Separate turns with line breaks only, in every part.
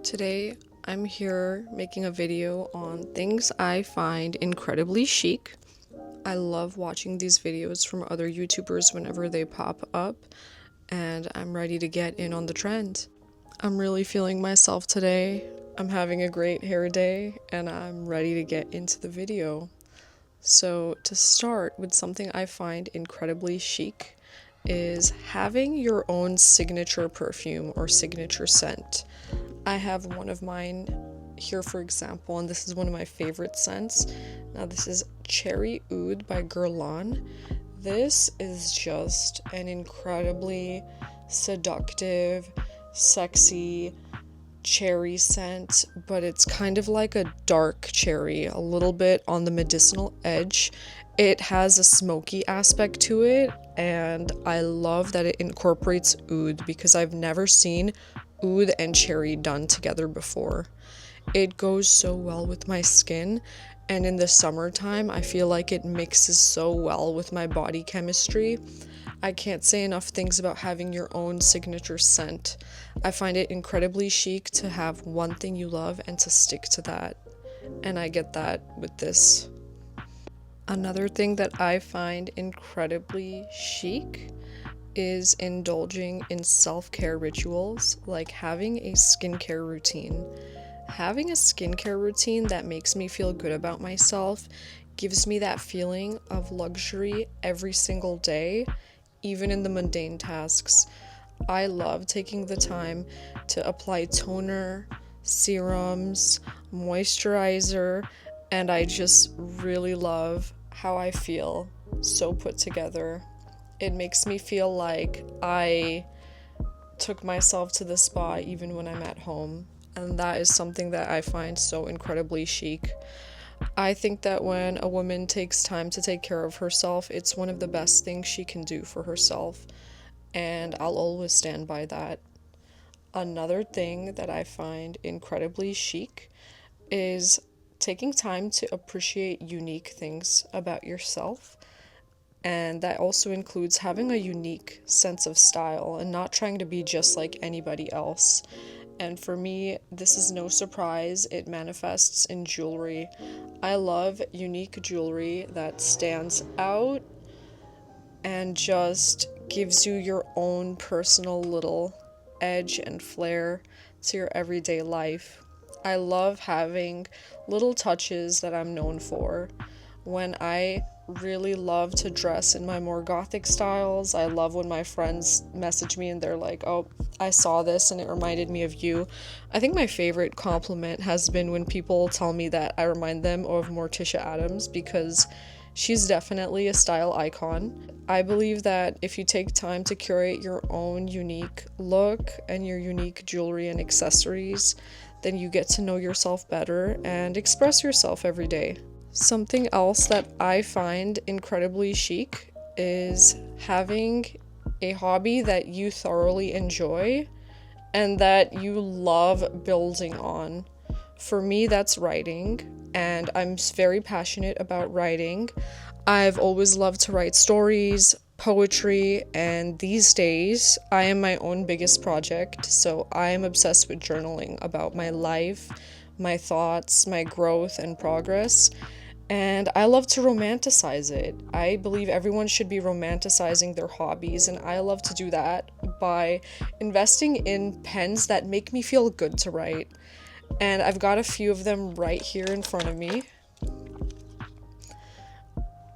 Today, I'm here making a video on things I find incredibly chic. I love watching these videos from other YouTubers whenever they pop up, and I'm ready to get in on the trend. I'm really feeling myself today. I'm having a great hair day, and I'm ready to get into the video. So, to start with something I find incredibly chic is having your own signature perfume or signature scent. I have one of mine here, for example, and this is one of my favorite scents. Now, this is Cherry Oud by Guerlain. This is just an incredibly seductive, sexy cherry scent, but it's kind of like a dark cherry, a little bit on the medicinal edge. It has a smoky aspect to it, and I love that it incorporates oud because I've never seen oud and cherry done together before. It goes so well with my skin, and in the summertime, I feel like it mixes so well with my body chemistry. I can't say enough things about having your own signature scent. I find it incredibly chic to have one thing you love and to stick to that. And I get that with this. Another thing that I find incredibly chic is indulging in self-care rituals, like having a skincare routine. Having a skincare routine that makes me feel good about myself gives me that feeling of luxury every single day, even in the mundane tasks. I love taking the time to apply toner, serums, moisturizer, and I just really love how I feel so put together. It makes me feel like I took myself to the spa even when I'm at home, and that is something that I find so incredibly chic. I think that when a woman takes time to take care of herself, it's one of the best things she can do for herself, and I'll always stand by that. Another thing that I find incredibly chic is taking time to appreciate unique things about yourself, and that also includes having a unique sense of style and not trying to be just like anybody else. And for me, this is no surprise, it manifests in jewelry. I love unique jewelry that stands out and just gives you your own personal little edge and flair to your everyday life. I love having little touches that I'm known for. When I really love to dress in my more gothic styles, I love when my friends message me and they're like, "Oh, I saw this and it reminded me of you." I think my favorite compliment has been when people tell me that I remind them of Morticia Adams, because she's definitely a style icon. I believe that if you take time to curate your own unique look and your unique jewelry and accessories, then you get to know yourself better and express yourself every day. Something else that I find incredibly chic is having a hobby that you thoroughly enjoy and that you love building on. For me, that's writing, and I'm very passionate about writing. I've always loved to write stories, poetry, and these days, I am my own biggest project, so I am obsessed with journaling about my life, my thoughts, my growth, and progress. And I love to romanticize it. I believe everyone should be romanticizing their hobbies, and I love to do that by investing in pens that make me feel good to write. And I've got a few of them right here in front of me.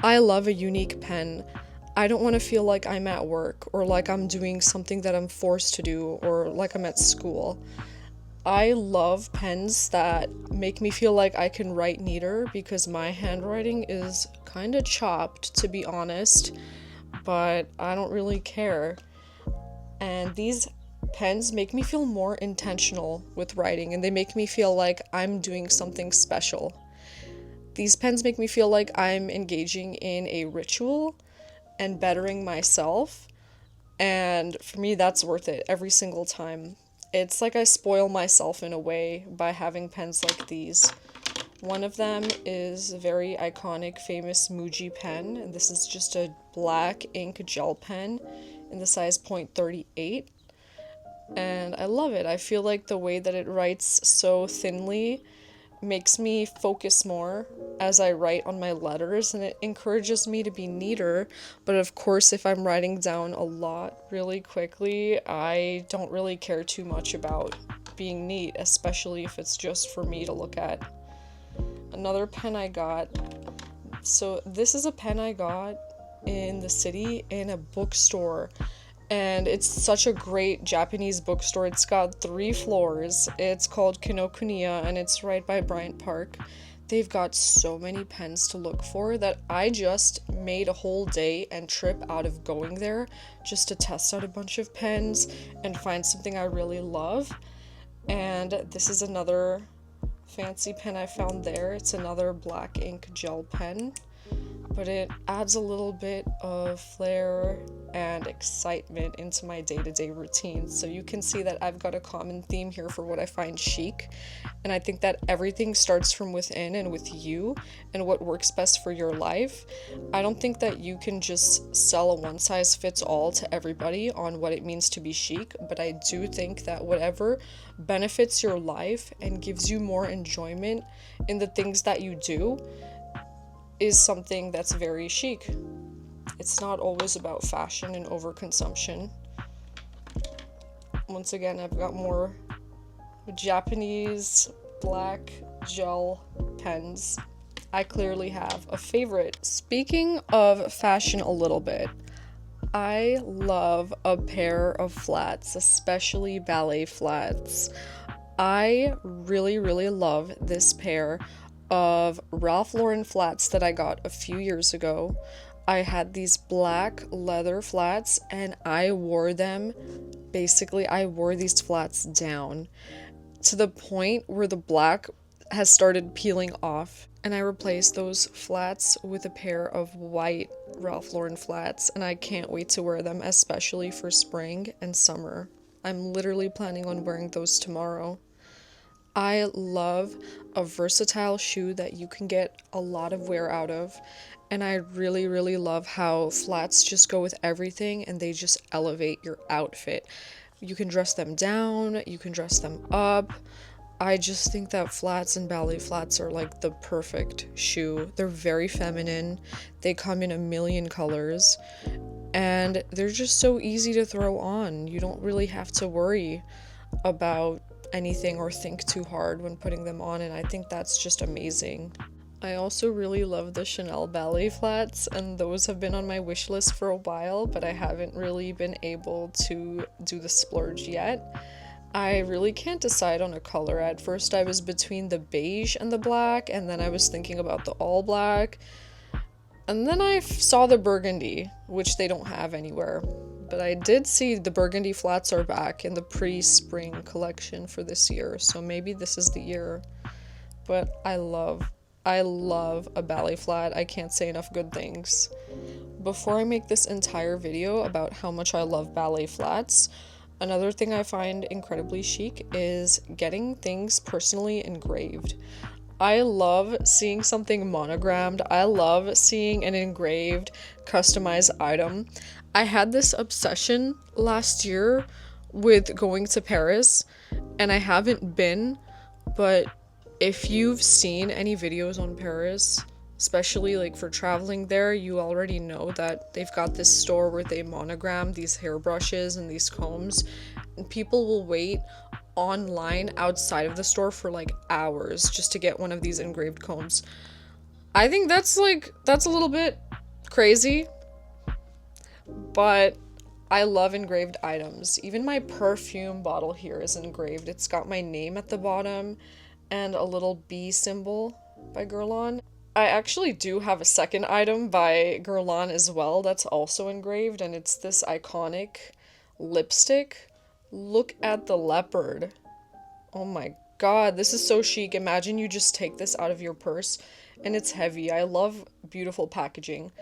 I love a unique pen. I don't want to feel like I'm at work or like I'm doing something that I'm forced to do or like I'm at school. I love pens that make me feel like I can write neater because my handwriting is kind of chopped, to be honest, but I don't really care. And these pens make me feel more intentional with writing, and they make me feel like I'm doing something special. These pens make me feel like I'm engaging in a ritual and bettering myself, and for me, that's worth it every single time. It's like I spoil myself in a way by having pens like these. One of them is a very iconic, famous Muji pen, and this is just a black ink gel pen in the size .38. and I love it. I feel like the way that it writes so thinly makes me focus more as I write on my letters, and it encourages me to be neater. But of course, if I'm writing down a lot really quickly, I don't really care too much about being neat, especially if it's just for me to look at. Another pen I got. So, this is a pen I got in the city in a bookstore, and it's such a great Japanese bookstore. It's got 3 floors. It's called Kinokuniya, and it's right by Bryant Park. They've got so many pens to look for that I just made a whole day and trip out of going there just to test out a bunch of pens and find something I really love. And this is another fancy pen I found there. It's another black ink gel pen, but it adds a little bit of flair and excitement into my day-to-day routine. So you can see that I've got a common theme here for what I find chic, and I think that everything starts from within and with you and what works best for your life. I don't think that you can just sell a one-size-fits-all to everybody on what it means to be chic, but I do think that whatever benefits your life and gives you more enjoyment in the things that you do is something that's very chic. It's not always about fashion and overconsumption. Once again, I've got more Japanese black gel pens. I clearly have a favorite. Speaking of fashion a little bit, I love a pair of flats, especially ballet flats. I really, really love this pair of Ralph Lauren flats that I got a few years ago. I had these black leather flats and I wore them. Basically, I wore these flats down to the point where the black has started peeling off. And I replaced those flats with a pair of white Ralph Lauren flats, and I can't wait to wear them, especially for spring and summer. I'm literally planning on wearing those tomorrow. I love a versatile shoe that you can get a lot of wear out of, and I really, really love how flats just go with everything and they just elevate your outfit. You can dress them down, you can dress them up. I just think that flats and ballet flats are like the perfect shoe. They're very feminine, they come in a million colors, and they're just so easy to throw on. You don't really have to worry about anything or think too hard when putting them on, and I think that's just amazing. I also really love the Chanel ballet flats, and those have been on my wish list for a while, but I haven't really been able to do the splurge yet. I really can't decide on a color. At first I was between the beige and the black, and then I was thinking about the all black, and then I saw the burgundy, which they don't have anywhere. But I did see the burgundy flats are back in the pre-spring collection for this year, so maybe this is the year. But I love a ballet flat. I can't say enough good things. Before I make this entire video about how much I love ballet flats, another thing I find incredibly chic is getting things personally engraved. I love seeing something monogrammed. I love seeing an engraved, customized item. I had this obsession last year with going to Paris, and I haven't been, but if you've seen any videos on Paris, especially like for traveling there, you already know that they've got this store where they monogram these hairbrushes and these combs, and people will wait online outside of the store for like hours just to get one of these engraved combs. I think that's a little bit crazy, but I love engraved items. Even my perfume bottle here is engraved. It's got my name at the bottom and a little bee symbol by Guerlain. I actually do have a second item by Guerlain as well that's also engraved, and it's this iconic lipstick. Look at the leopard. Oh my god, this is so chic. Imagine you just take this out of your purse, and it's heavy. I love beautiful packaging.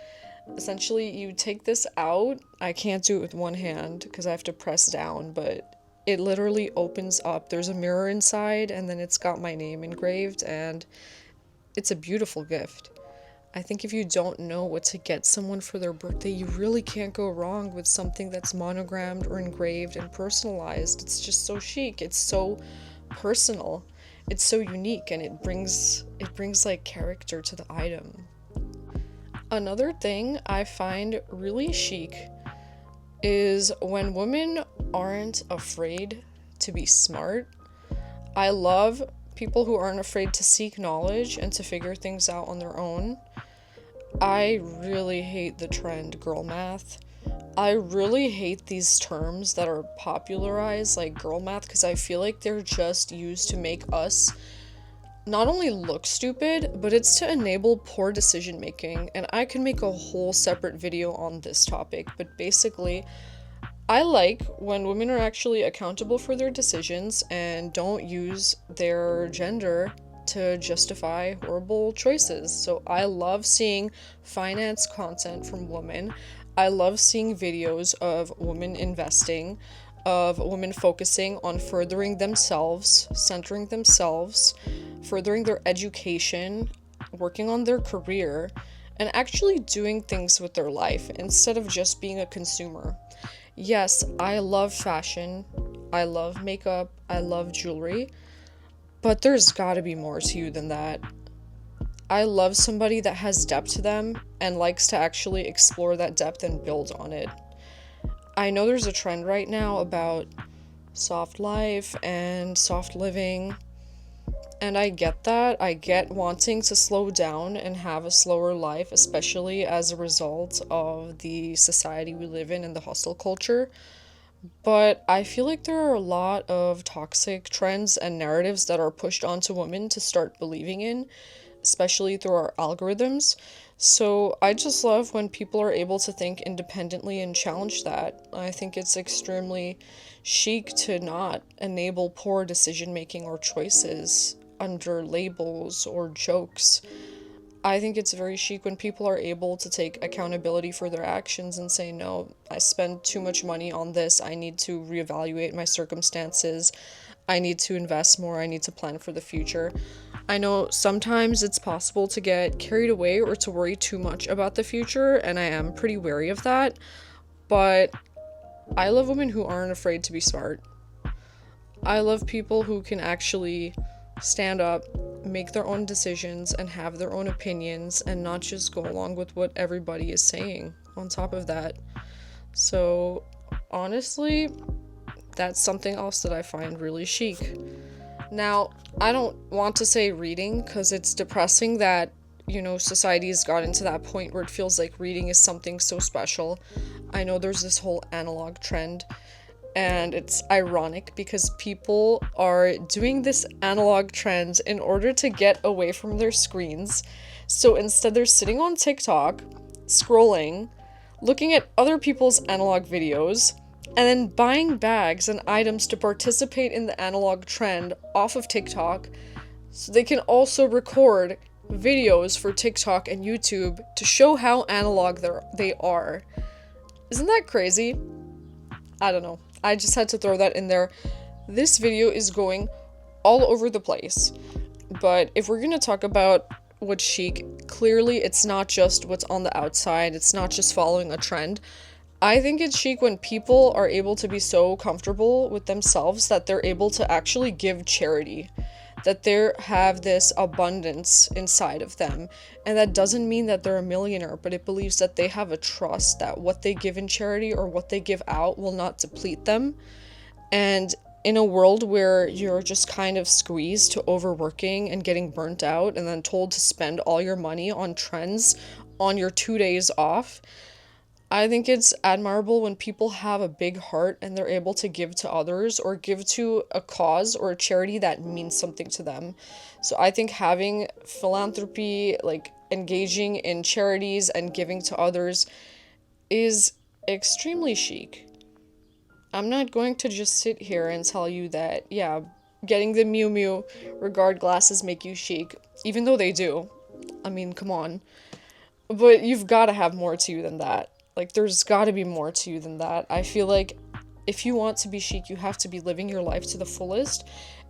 Essentially, you take this out. I can't do it with one hand because I have to press down, but it literally opens up. There's a mirror inside, and then it's got my name engraved, and it's a beautiful gift. I think if you don't know what to get someone for their birthday, you really can't go wrong with something that's monogrammed or engraved and personalized. It's just so chic. It's so personal. It's so unique, and it brings like character to the item. Another thing I find really chic is when women aren't afraid to be smart. I love people who aren't afraid to seek knowledge and to figure things out on their own. I really hate the trend girl math. I really hate these terms that are popularized like girl math because I feel like they're just used to make us not only look stupid, but it's to enable poor decision making. And I can make a whole separate video on this topic, but basically, I like when women are actually accountable for their decisions and don't use their gender to justify horrible choices. So I love seeing finance content from women. I love seeing videos of women investing, of women focusing on furthering themselves, centering themselves, furthering their education, working on their career, and actually doing things with their life instead of just being a consumer. Yes, I love fashion, I love makeup, I love jewelry, but there's gotta be more to you than that. I love somebody that has depth to them and likes to actually explore that depth and build on it. I know there's a trend right now about soft life and soft living, and I get that. I get wanting to slow down and have a slower life, especially as a result of the society we live in and the hustle culture. But I feel like there are a lot of toxic trends and narratives that are pushed onto women to start believing in, especially through our algorithms. So I just love when people are able to think independently and challenge that. I think it's extremely chic to not enable poor decision making or choices under labels or jokes. I think it's very chic when people are able to take accountability for their actions and say, no, I spend too much money on this. I need to reevaluate my circumstances. I need to invest more. I need to plan for the future. I know sometimes it's possible to get carried away or to worry too much about the future, and I am pretty wary of that. But I love women who aren't afraid to be smart. I love people who can actually stand up, make their own decisions, and have their own opinions, and not just go along with what everybody is saying on top of that. So, honestly, that's something else that I find really chic. Now, I don't want to say reading because it's depressing that, society has gotten to that point where it feels like reading is something so special. I know there's this whole analog trend, and it's ironic because people are doing this analog trend in order to get away from their screens. So instead, they're sitting on TikTok, scrolling, looking at other people's analog videos, and then buying bags and items to participate in the analog trend off of TikTok so they can also record videos for TikTok and YouTube to show how analog they are. Isn't that crazy? I don't know. I just had to throw that in there. This video is going all over the place. But if we're going to talk about what's chic, clearly it's not just what's on the outside. It's not just following a trend. I think it's chic when people are able to be so comfortable with themselves that they're able to actually give charity, that they have this abundance inside of them. And that doesn't mean that they're a millionaire, but it believes that they have a trust that what they give in charity or what they give out will not deplete them. And in a world where you're just kind of squeezed to overworking and getting burnt out and then told to spend all your money on trends on your 2 days off, I think it's admirable when people have a big heart and they're able to give to others or give to a cause or a charity that means something to them. So I think having philanthropy, like engaging in charities and giving to others, is extremely chic. I'm not going to just sit here and tell you that, yeah, getting the Miu Miu regard glasses make you chic, even though they do. I mean, come on. But you've got to have more to you than that. Like, there's got to be more to you than that. I feel like if you want to be chic, you have to be living your life to the fullest.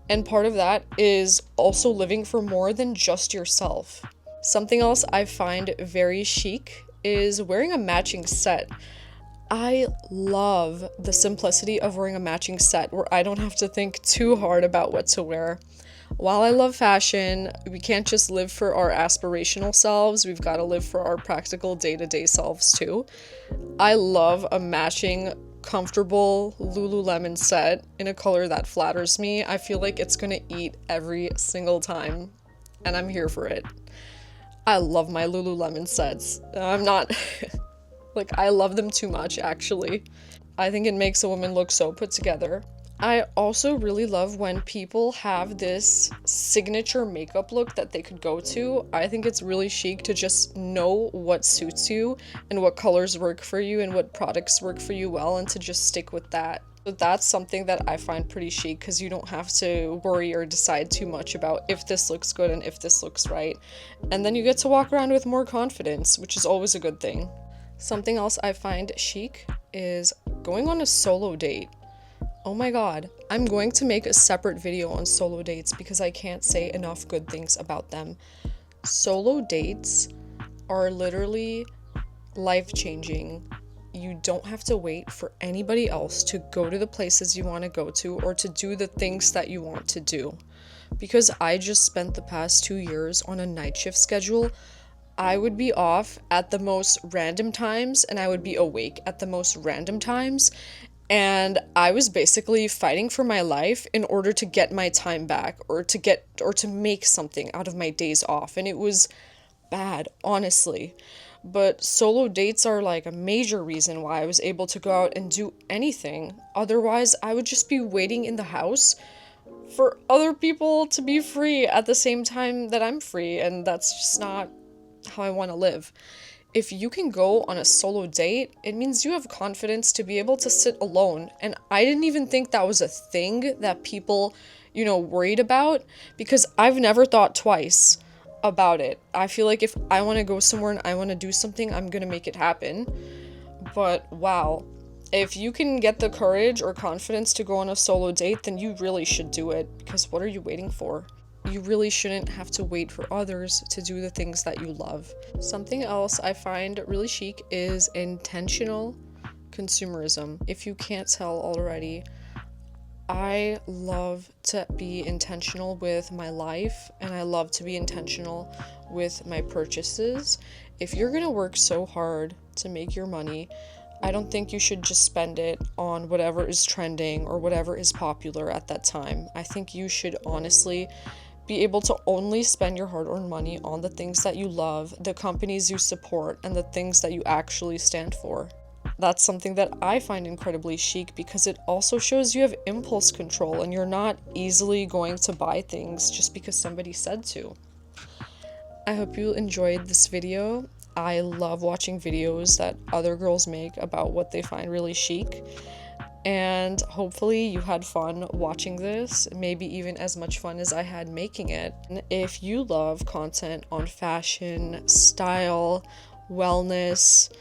And part of that is also living for more than just yourself. Something else I find very chic is wearing a matching set. I love the simplicity of wearing a matching set where I don't have to think too hard about what to wear. While I love fashion, we can't just live for our aspirational selves, we've got to live for our practical day-to-day selves too. I love a matching, comfortable Lululemon set in a color that flatters me. I feel like it's gonna eat every single time, and I'm here for it. I love my Lululemon sets. I'm not like, I love them too much, actually. I think it makes a woman look so put together. I also really love when people have this signature makeup look that they could go to. I think it's really chic to just know what suits you and what colors work for you and what products work for you well, and to just stick with that. So that's something that I find pretty chic, because you don't have to worry or decide too much about if this looks good and if this looks right. And then you get to walk around with more confidence, which is always a good thing. Something else I find chic is going on a solo date. Oh my god, I'm going to make a separate video on solo dates because I can't say enough good things about them. Solo dates are literally life-changing. You don't have to wait for anybody else to go to the places you want to go to or to do the things that you want to do. Because I just spent the past 2 years on a night shift schedule, I would be off at the most random times and I would be awake at the most random times. And I was basically fighting for my life in order to get my time back or to make something out of my days off. And it was bad, honestly. But solo dates are like a major reason why I was able to go out and do anything. Otherwise, I would just be waiting in the house for other people to be free at the same time that I'm free. And that's just not how I want to live. If you can go on a solo date, it means you have confidence to be able to sit alone. And I didn't even think that was a thing that people, worried about, because I've never thought twice about it. I feel like if I want to go somewhere and I want to do something, I'm going to make it happen. But wow, if you can get the courage or confidence to go on a solo date, then you really should do it, because what are you waiting for? You really shouldn't have to wait for others to do the things that you love. Something else I find really chic is intentional consumerism. If you can't tell already, I love to be intentional with my life, and I love to be intentional with my purchases. If you're gonna work so hard to make your money, I don't think you should just spend it on whatever is trending or whatever is popular at that time. I think you should honestly be able to only spend your hard-earned money on the things that you love, the companies you support, and the things that you actually stand for. That's something that I find incredibly chic, because it also shows you have impulse control and you're not easily going to buy things just because somebody said to. I hope you enjoyed this video. I love watching videos that other girls make about what they find really chic. And hopefully you had fun watching this, maybe even as much fun as I had making it. And if you love content on fashion, style, wellness,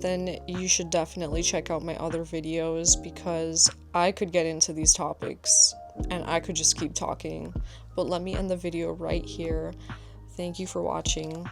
then you should definitely check out my other videos, because I could get into these topics and I could just keep talking. But let me end the video right here. Thank you for watching.